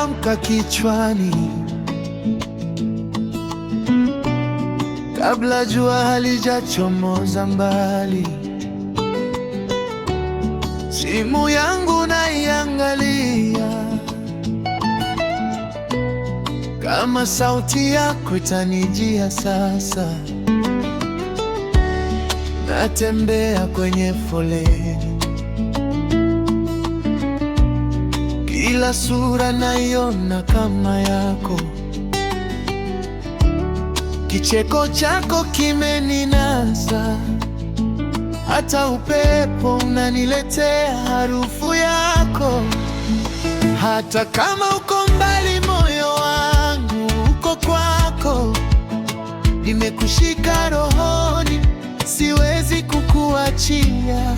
kuamka kichwani, kabla jua halijachomoza mbali. Simu yangu naiangalia, kama sauti yako itanijia sasa. Natembea kwenye foleni, kila sura naiona kama yako. Kicheko chako kimeninasa, hata upepo unaniletea harufu yako. Hata kama uko mbali, moyo wangu uko kwako. Nimekushika rohoni, siwezi kukuachia.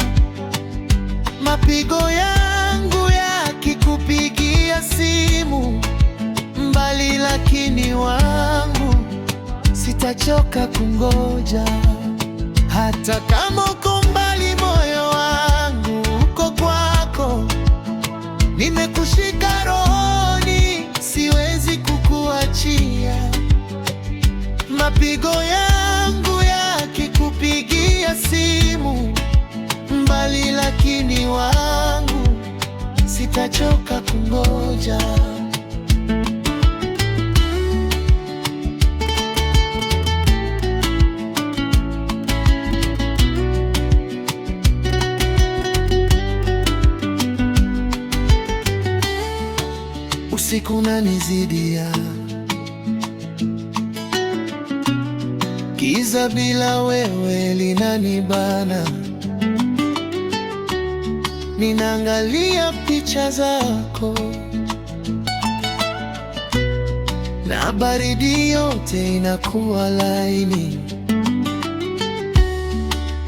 Mapigo yangu yakikupigia simu mbali, lakini wangu sitachoka kungoja. Hata kama uko mbali, moyo wangu uko kwako. Nimekushika rohoni, siwezi kukuachia. Mapigo yangu yakikupigia simu mbali, lakini wangu sitachoka kungoja. Usiku unanizidia, giza bila wewe linanibana. Ninaangalia picha zako na baridi yote inakuwa laini.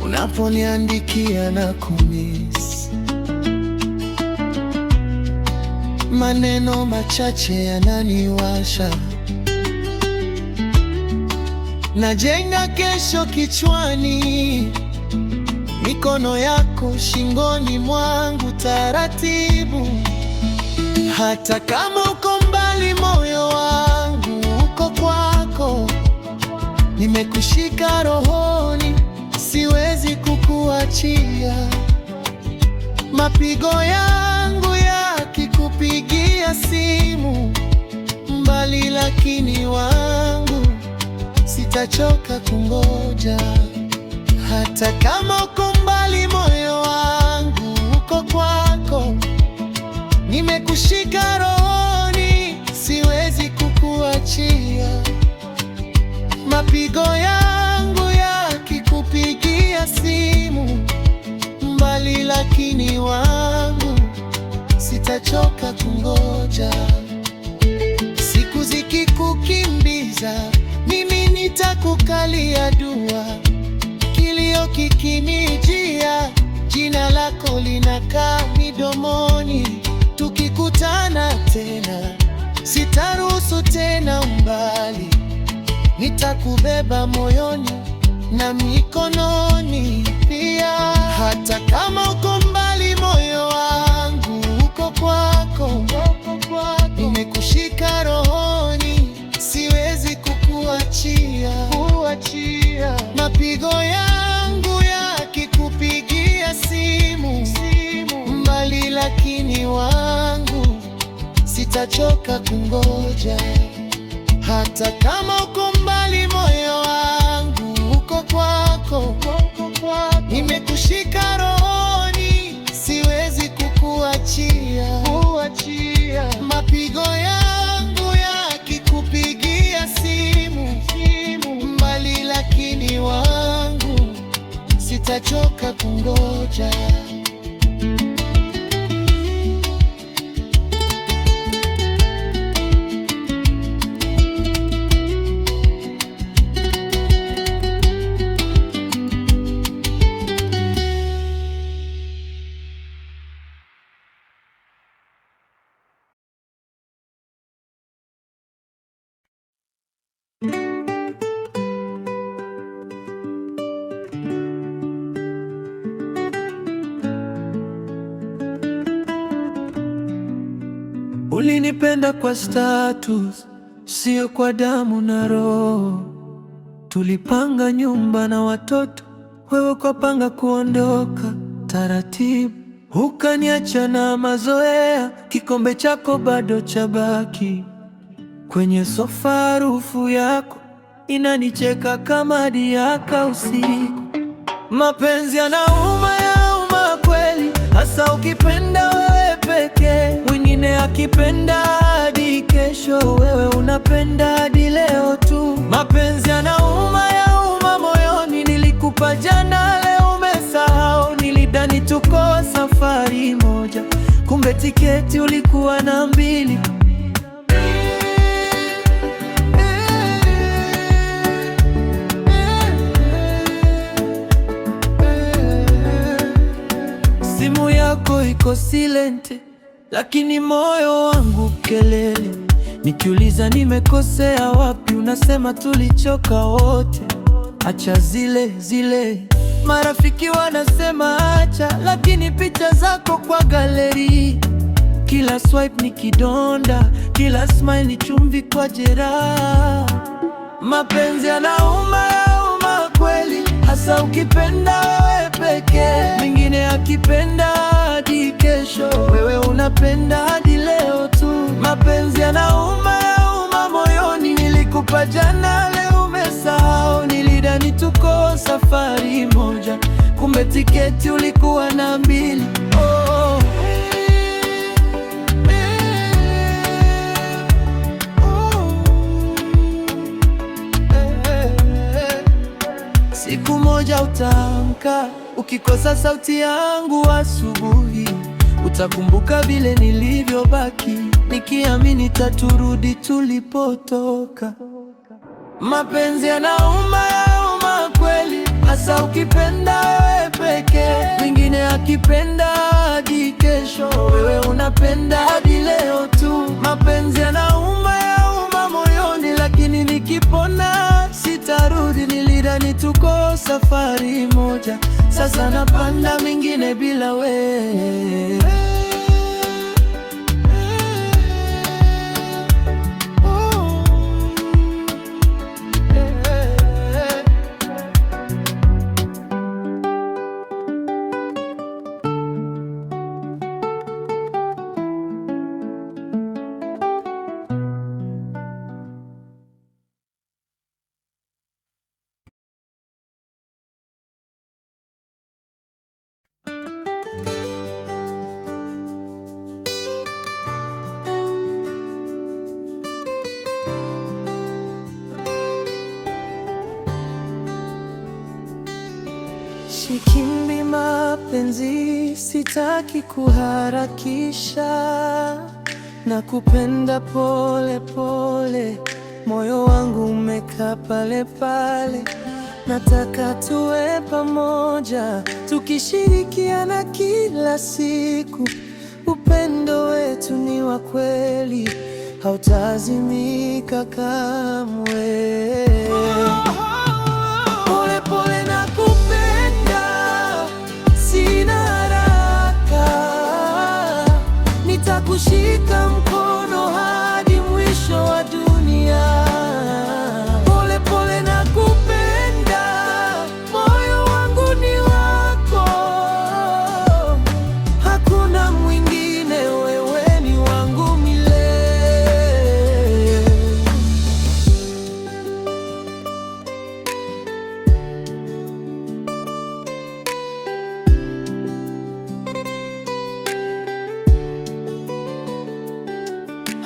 Unaponiandikia na kumiss, maneno machache yananiwasha. Najenga kesho kichwani, mikono yako shingoni mwangu taratibu. Hata kama uko mbali, moyo wangu uko kwako. Nimekushika rohoni, siwezi kukuachia. Mapigo yangu yakikupigia simu mbali, lakini wangu sitachoka kungoja. Hata kama uko mbali, moyo wangu uko kwako. Nimekushika rohoni, siwezi kukuachia. Mapigo yangu yakikupigia simu mbali, lakini wangu sitachoka kungoja. Siku zikikukimbiza, mimi nitakukalia dua. Kilio kikinijia, jina lako linakaa midomoni. Tukikutana tena, sitaruhusu tena umbali. Nitakubeba moyoni na mikononi pia. Hata kama uko mbali, moyo wangu uko kwako. Nimekushika rohoni, siwezi kukuachia. Mapigo yangu yakikupigia simu mbali, lakini wangu sitachoka kungoja. Hata kama uko mbali, moyo wangu uko kwako. Nimekushika rohoni, siwezi kukuachia. Mapigo yangu yakikupigia simu mbali, lakini wangu sitachoka kungoja. Ulinipenda kwa status, sio kwa damu na roho. Tulipanga nyumba na watoto, wewe ukapanga kuondoka taratibu. Ukaniacha na mazoea, kikombe chako bado chabaki kwenye sofa. Harufu yako inanicheka kama hadiaka usiku. Mapenzi yanauma, yauma kweli, hasa ukipenda wewe pekee. Mwingine akipenda hadi kesho, wewe unapenda hadi leo tu. Mapenzi yanauma, yauma moyoni, nilikupa jana, leo umesahau. Nilidhani tuko safari moja, kumbe tiketi ulikuwa na mbili. Simu yako iko silent, lakini moyo wangu kelele. Nikiuliza nimekosea wapi, unasema tulichoka wote. Acha zile marafiki wanasema acha, lakini picha zako kwa galeri. Kila swipe ni kidonda, kila smile ni chumvi kwa jeraha. Mapenzi yanauma, yauma kweli, hasa ukipenda wewe pekee. Mwingine akipenda hadi kesho, wewe unapenda hadi leo tu. Mapenzi yanauma, yauma moyoni, nilikupa jana, leo umesahau. Nilidhani tuko safari moja, kumbe tiketi ulikuwa na mbili. Oh. Siku moja utaamka, ukikosa sauti yangu asubuhi. Utakumbuka vile nilivyobaki, nikiamini taturudi tulipotoka. Mapenzi yanauma, yauma kweli, hasa ukipenda wewe pekee. Mwingine akipenda hadi kesho, wewe unapenda hadi leo tu. Mapenzi yanauma, yauma moyoni, lakini nikipona sitarudi. Nilidhani tuko safari moja, sasa napanda mingine bila wewe. Sikimbi mapenzi, sitaki kuharakisha, na kupenda pole pole, moyo wangu umekaa pale pale. Nataka tuwe pamoja, tukishirikiana kila siku. Upendo wetu ni wa kweli, hautazimika kamwe. Pole pole nakupenda, sina haraka. Nitakushika mkono hadi mwisho wa dunia. Pole pole nakupenda, moyo wangu ni wako. Hakuna mwingine, wewe ni wangu milele.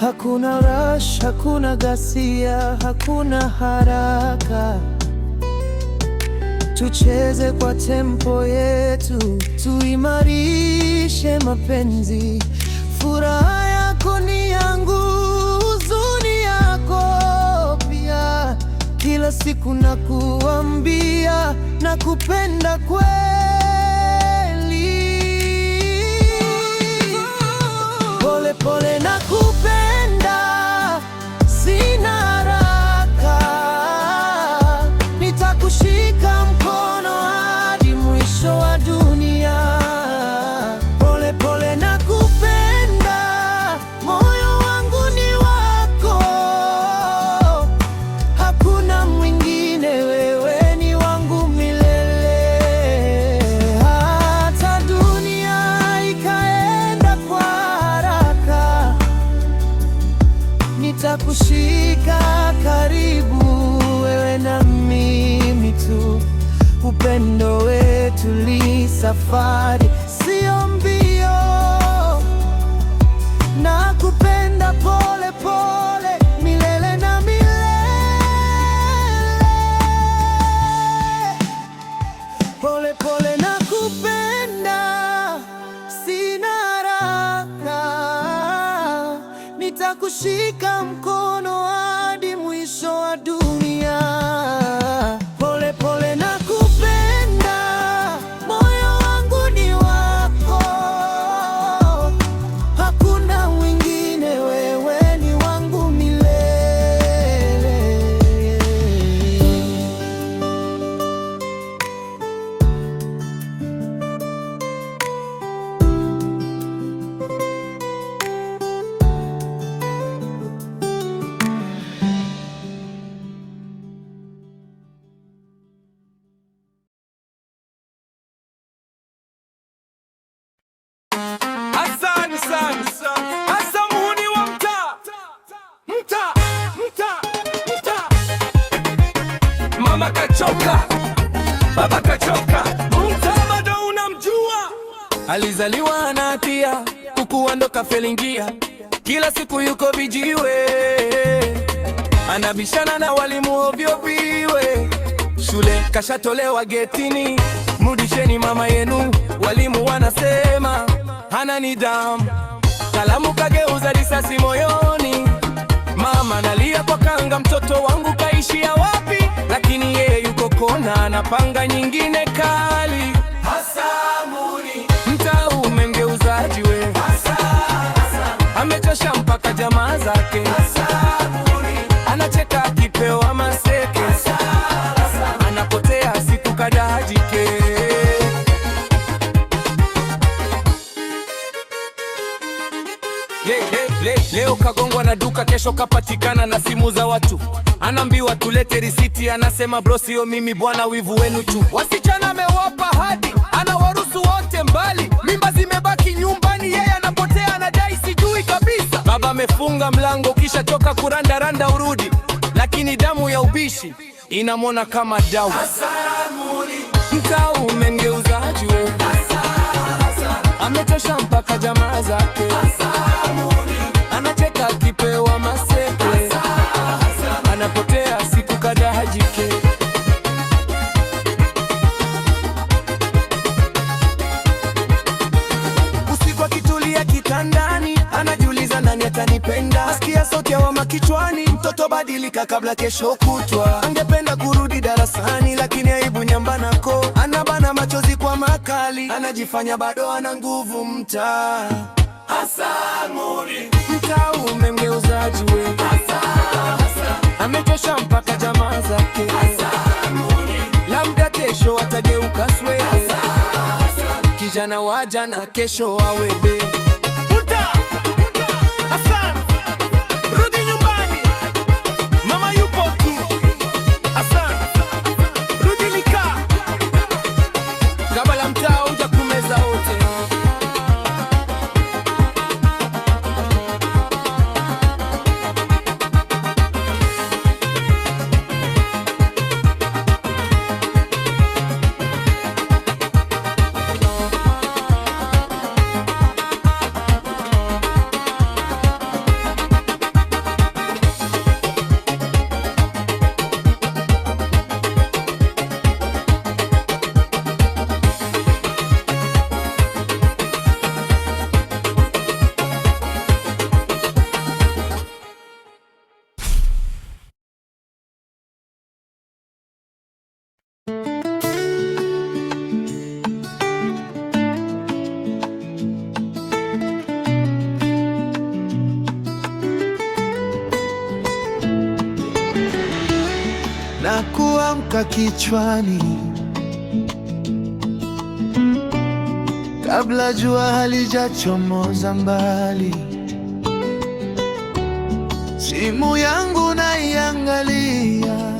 Hakuna rush, hakuna ghasia, hakuna haraka. Tucheze kwa tempo yetu, tuimarishe mapenzi. Furaha yako ni yangu, huzuni yako pia. Kila siku nakuambia, nakupenda kweli. Pole pole nakupenda, sina haraka. Nitakushika mkono hadi mwisho wa dunia. Pole pole nakupenda, moyo wangu nitakushika karibu, wewe na mimi tu. Upendo wetu ni safari, sio mbio. Nakupenda pole pole, milele na milele. Pole pole nakupenda, sina haraka. Nitakushika mkono hadi mwisho wa dunia. Pole pole nakupenda, moyo wangu ni wako. Hakuna mwingine, wewe ni wangu milele. Mama kachoka, baba kachoka, mtaa bado unamjua. Alizaliwa na hatia, kukua ndo kafelingia. Kila siku yuko vijiwe, anabishana na walimu ovyo viwe. Shule kashatolewa getini, mrudisheni mama yenu. Walimu wanasema hana nidhamu, kalamu kageuza risasi moyoni. Mama nalia kwa kanga, mtoto wangu kaishia wapi? Lakini yeye yuko kona, anapanga nyingine kali. Hasamuni, mtaa umemgeuza jiwe. Amechosha mpaka jamaa zake. Hasamuni, anacheka akipewa maseke. Anapotea siku kadhaa jike. Leo kagongwa na duka, kesho kapatikana na simu za watu. Anaambiwa tulete risiti, anasema bro sio mimi bwana, wivu wenu tu. Wasichana amewapa hadi, anawaruhusu wote mbali. Mimba zimebaki nyumbani, yeye anapotea, anadai sijui kabisa. Baba amefunga mlango, kisha toka kurandaranda urudi. Lakini damu ya ubishi inamwona kama dawa. Mtaa umengeuza jiwe. Amechosha mpaka jamaa zake. Anacheka akipewa maseke. Anapotea siku kadhaa jike. Usiku akitulia kitandani, anajiuliza nani atanipenda. Asikia sauti ya mama kichwani, mtoto badilika kabla kesho kutwa. Angependa kurudi darasani, lakini aibu nyambanako. Anabana machozi kwa makali, anajifanya bado ana nguvu. Mtaa Hasamuni, mtaa umemgeuza jiwe. Amechosha mpaka jamaa zake. Labda kesho atageuka swede. Kijana wa jana kesho awebe. Rudi nyumbani, mama yupo tu. Rudi nika, kabla mtaa uja kumeza wote. na kuamka kichwani kabla jua halijachomoza mbali. Simu yangu naiangalia,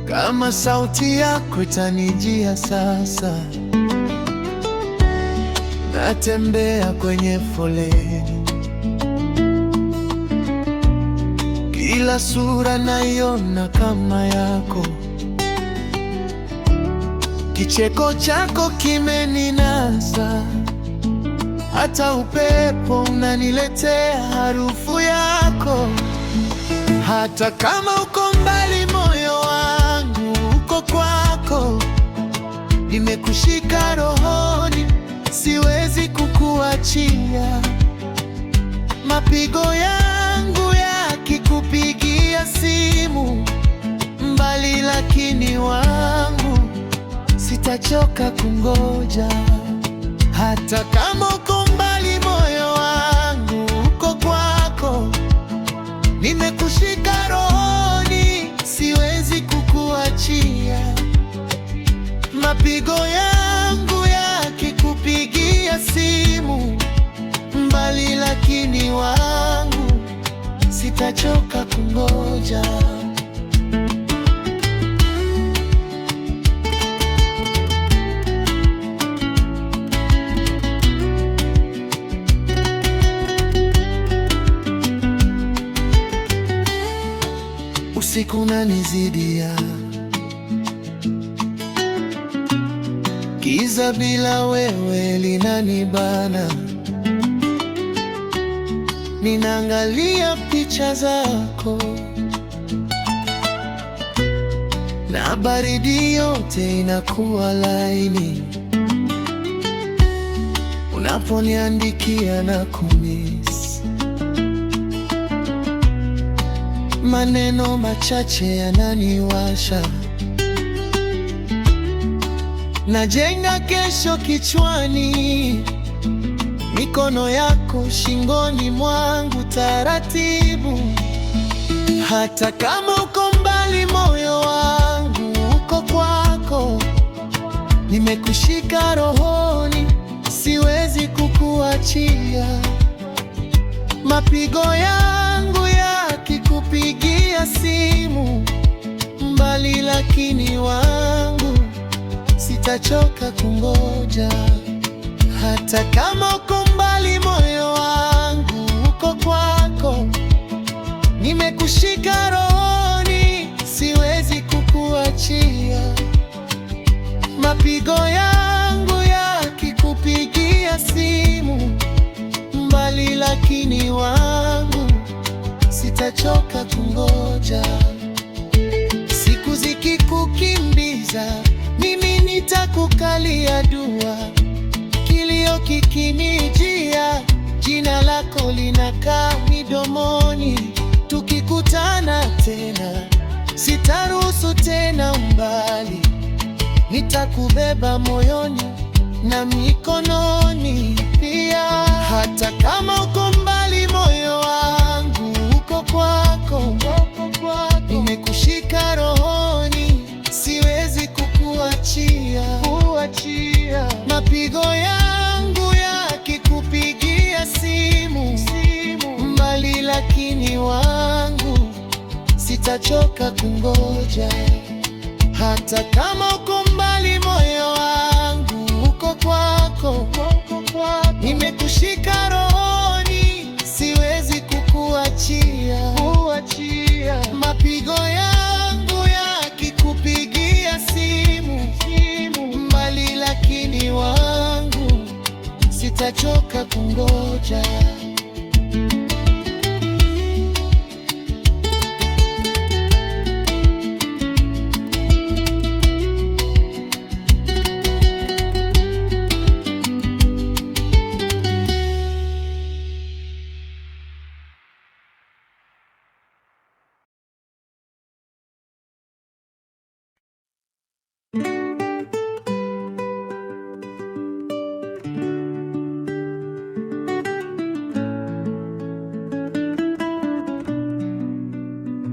kama sauti yako itanijia sasa. Natembea kwenye foleni, kila sura naiona kama yako. Kicheko chako kimeninasa, hata upepo unaniletea harufu yako. Hata kama uko mbali, moyo wangu uko kwako. Nimekushika rohoni, siwezi kukuachia. Mapigo yangu yakikupigia simu mbali, lakini wangu sitachoka kungoja. Hata kama uko mbali, moyo wangu uko kwako. Nimekushika rohoni, siwezi kukuachia. Mapigo yangu yakikupigia simu mbali, lakini wangu sitachoka kungoja. Usiku unanizidia, giza bila wewe linanibana. Ninaangalia picha zako na baridi yote inakuwa laini unaponiandikia na kumiss. Maneno machache yananiwasha, najenga kesho kichwani. Mikono yako shingoni mwangu taratibu. Hata kama uko mbali, moyo wangu uko kwako. Nimekushika rohoni, siwezi kukuachia. Mapigo yangu yakikupigia simu mbali, lakini wangu sitachoka kungoja. Hata kama uko mbali, moyo wangu uko kwako. Nimekushika rohoni, siwezi kukuachia. Mapigo yangu yakikupigia simu mbali, lakini wangu sitachoka kungoja. Siku zikikukimbiza, mimi nitakukalia dua. Kilio kikinijia, jina lako linakaa midomoni. Tukikutana tena, sitaruhusu tena umbali. Nitakubeba moyoni na mikononi pia. Hata kama uko mbali, moyo wangu uko kwako. Nimekushika rohoni, siwezi kukuachia. Mapigo yangu yakikupigia simu mbali, lakini wangu sitachoka kungoja. Hata kama uko mbali, moyo wangu uko kwako. Nimekushika rohoni, siwezi kukuachia. Mapigo yangu yakikupigia simu mbali, lakini wangu sitachoka kungoja.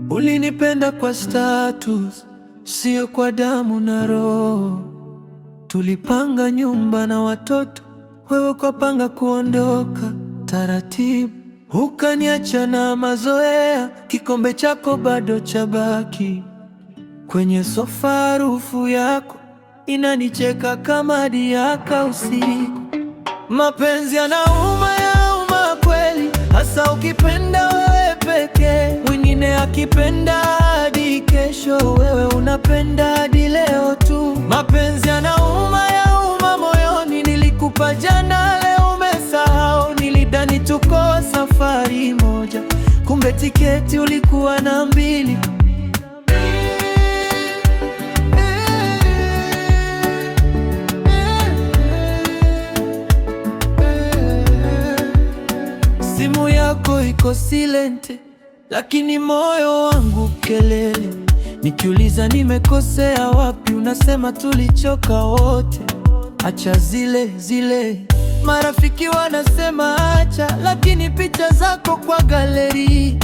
Ulinipenda kwa status, sio kwa damu na roho. Tulipanga nyumba na watoto, wewe ukapanga kuondoka taratibu. Ukaniacha na mazoea, kikombe chako bado chabaki kwenye sofa. Harufu yako inanicheka kama hadi yaka usiku. Mapenzi yanauma, yauma kweli, hasa ukipenda wewe pekee. Mwingine akipenda hadi kesho, wewe unapenda hadi leo tu. Mapenzi yanauma, yauma moyoni. Nilikupa jana, leo umesahau. Nilidhani tuko safari moja, kumbe tiketi ulikuwa na mbili. Simu yako iko silent, lakini moyo wangu kelele. Nikiuliza nimekosea wapi, unasema tulichoka wote. Acha zile marafiki wanasema acha, lakini picha zako kwa galeri.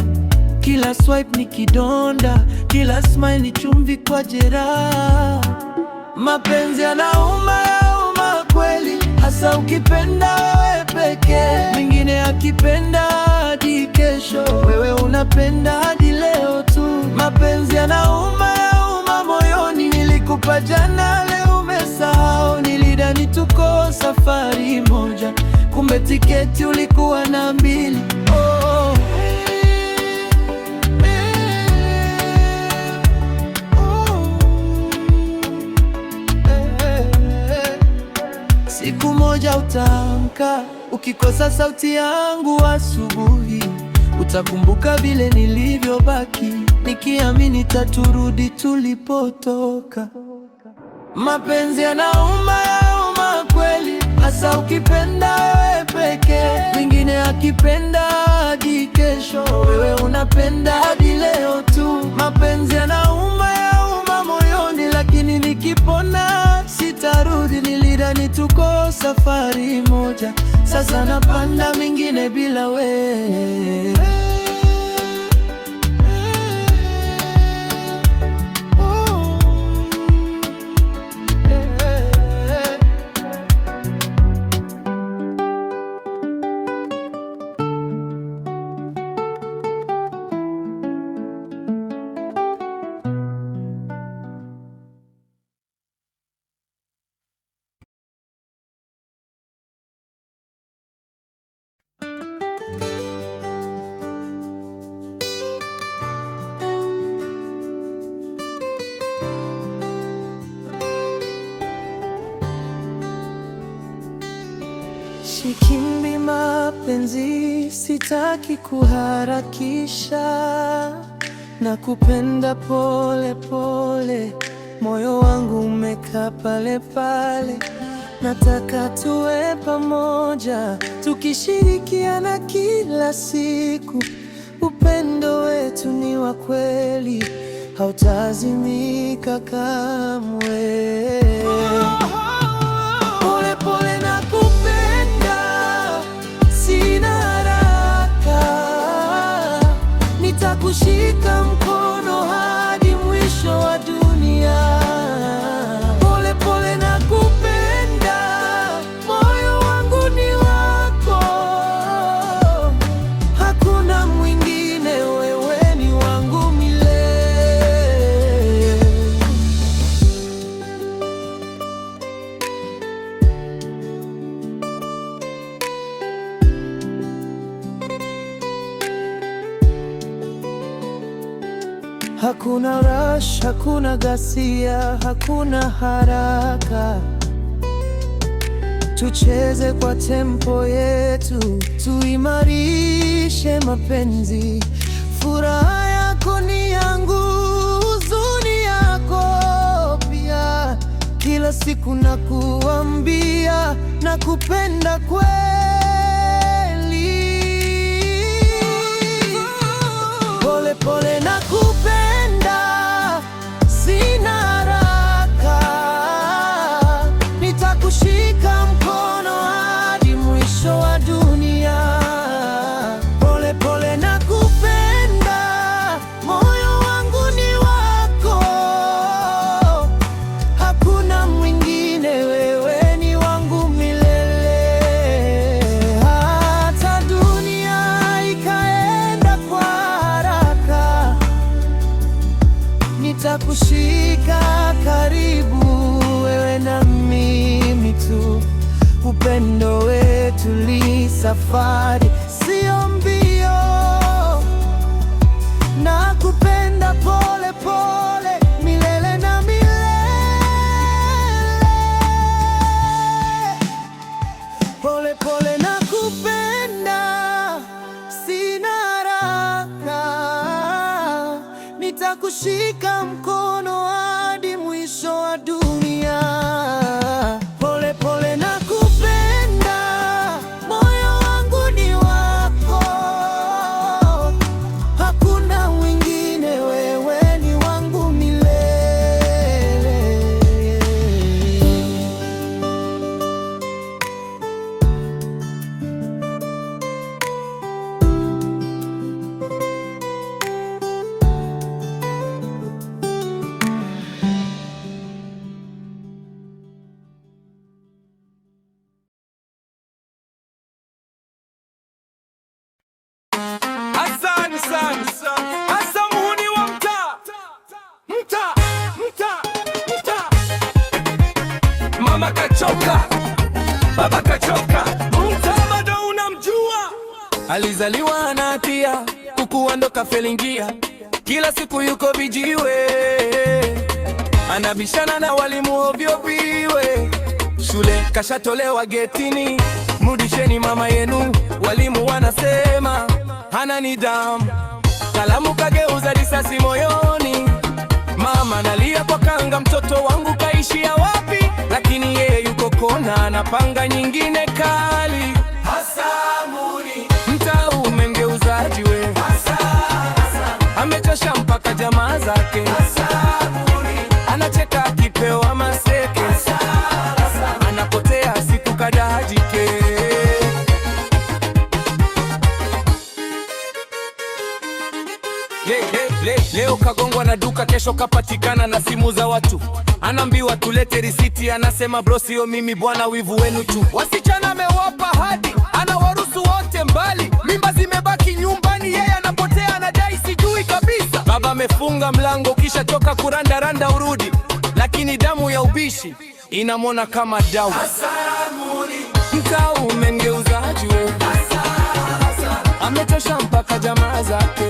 Kila swipe ni kidonda, kila smile ni chumvi kwa jeraha. Mapenzi yanauma, yauma kweli, hasa ukipenda wewe pekee. Mwingine akipenda hadi kesho, wewe unapenda hadi leo tu. Mapenzi yanauma, yauma moyoni. Nilikupa jana, leo umesahau. Nilidhani tuko safari moja, kumbe tiketi ulikuwa na mbili. Oh. Siku moja utaamka, ukikosa sauti yangu asubuhi. Utakumbuka vile nilivyobaki, nikiamini taturudi tulipotoka. Mapenzi yanauma, yauma kweli, hasa ukipenda wewe pekee. Mwingine akipenda hadi kesho, wewe unapenda hadi leo tu. Mapenzi yanauma, yauma moyoni, lakini nikipona sitarudi. Nilidhani tuko safari moja, sasa napanda mingine bila wewe. Sikimbi mapenzi, sitaki kuharakisha. Na kupenda pole pole, moyo wangu umekaa pale pale. Nataka tuwe pamoja, tukishirikiana kila siku. Upendo wetu ni wa kweli, hautazimika kamwe. Pole pole nakupenda, sina haraka. Nitakushika mkono hadi mwisho wa dunia. Pole pole nakupenda, moyo wangu ni wako. Hakuna mwingine, wewe ni wangu milele. Hakuna rush, hakuna ghasia, hakuna haraka. Tucheze kwa tempo yetu, tuimarishe mapenzi. Furaha yako ni yangu, huzuni yako pia. Kila siku nakuambia, nakupenda kweli. Pole pole nakupenda, sina haraka. Nitakushika mkono hadi mwisho wa dunia. Pole pole nakupenda, moyo wangu ni wako. Hakuna mwingine, wewe ni wangu milele. Hata dunia ikaenda kwa haraka, nitakushika karibu, wewe na mimi tu. Upendo wetu li safari, sio mbio. Nakupenda. nitakushika mkono hadi mwisho wa dunia. Pole pole nakupenda, moyo wangu ni wako, hakuna mwingine, wewe ni wangu milele. Mama kachoka, baba kachoka, mtaa bado unamjua. Alizaliwa na hatia, kukua ndo kafelingia. Kila siku yuko vijiwe, anabishana na walimu ovyo viwe. Shule kashatolewa getini, mrudisheni mama yenu. Walimu wanasema hana nidhamu, kalamu kageuza risasi moyoni. Mama nalia kwa kanga, mtoto wangu kaishia wapi? Lakini yeye yuko kona, anapanga nyingine kali. Hasamuni, mtaa umemgeuza jiwe. Amechosha mpaka jamaa zake. Hasamuni, anacheka akipewa maseke. Anapotea siku kadhaa jike. Leo kagongwa na duka, kesho kapatikana na simu za watu. Anaambiwa tulete risiti, anasema bro sio mimi bwana, wivu wenu tu. Wasichana amewapa hadi, anawaruhusu wote mbali. Mimba zimebaki nyumbani, yeye anapotea, anadai sijui kabisa. Baba amefunga mlango, kisha toka kurandaranda urudi, lakini damu ya ubishi inamwona kama dawa. Mtaa umengeuza jiwe. Amechosha mpaka jamaa zake.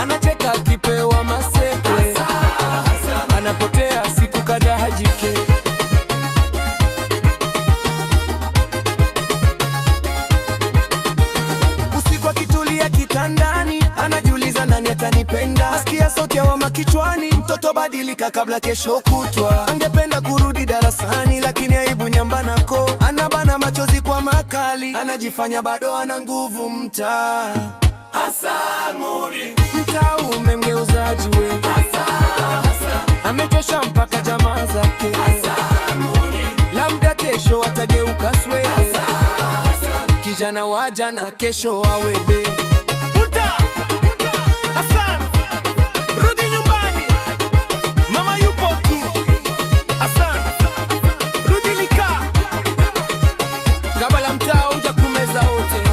Anacheka akipewa maseke. Anapotea siku kadhaa jike. Usiku akitulia kitandani, anajiuliza nani atanipenda. Asikia sauti ya mama kichwani, mtoto badilika kabla kesho kutwa. Angependa kurudi darasani, lakini aibu nyambanako. Anabana machozi kwa makali, anajifanya bado ana nguvu. Mtaa Hasamuni, mtaa umemgeuza jiwe. Amechosha mpaka jamaa zake. Labda kesho atageuka swede. Kijana wa jana kesho awebe. Rudi nyumbani, mama yupo tu. Rudi nika, kabla mtaa uja kumeza wote.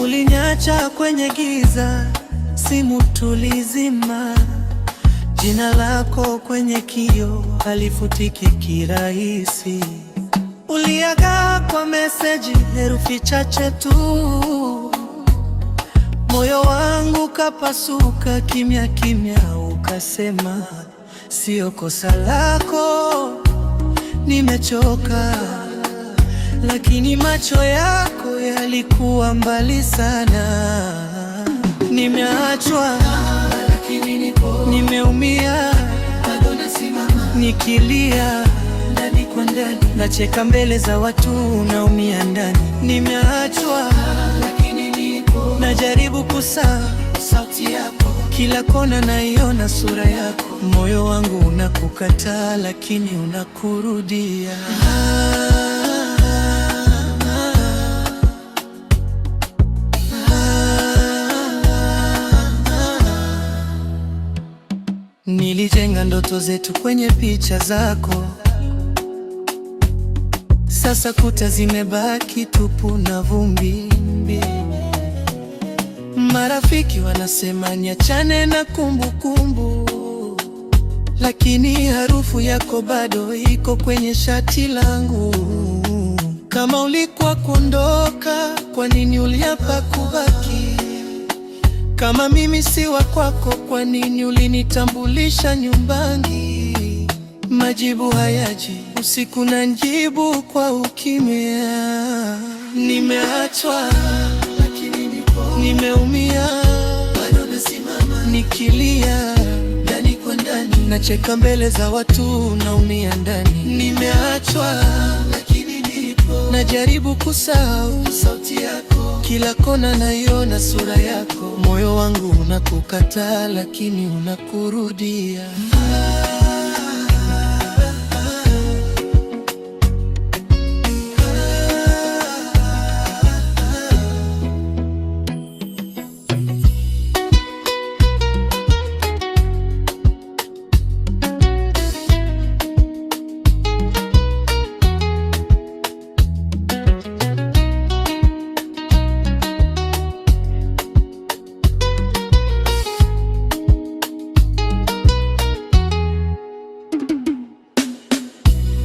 Uliniacha kwenye giza, simu tulizima. Jina lako kwenye kio halifutiki kirahisi. Uliaga kwa meseji, herufi chache tu. Moyo wangu kapasuka kimya kimya, ukasema sio kosa lako, nimechoka. Lakini macho yako yalikuwa mbali sana. Nimeachwa, nimeumia, nikilia ndani kwa ndani, nacheka mbele za watu, naumia ndani. Nimeachwa, najaribu kusahau sauti yako, kila kona naiona sura yako. Moyo wangu unakukataa, lakini unakurudia. Tulijenga ndoto zetu kwenye picha zako, sasa kuta zimebaki tupu na vumbi. Marafiki wanasema niachane na kumbukumbu, lakini harufu yako bado iko kwenye shati langu. Kama ulikuwa kuondoka, kwa nini uliapa kubaki? Kama mimi si wa kwako, kwa nini ulinitambulisha nyumbani? Majibu hayaji, usiku na njibu kwa ukimya. Nimeachwa lakini nipo, nimeumia bado nasimama, nikilia ndani kwa ndani, nacheka mbele za watu, naumia ndani. Nimeachwa lakini nipo, najaribu kusahau sauti yako, kila kona naiona sura yako. Moyo wangu unakukataa lakini unakurudia.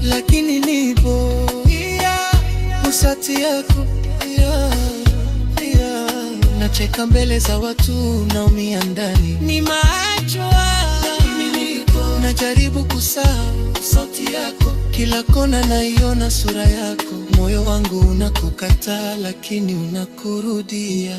Lakini nipo usati yako, nacheka mbele za watu, naumia ndani. Nimeachwa lakini nipo, najaribu kusahau sauti yako, kila kona naiona sura yako. Moyo wangu unakukataa lakini unakurudia.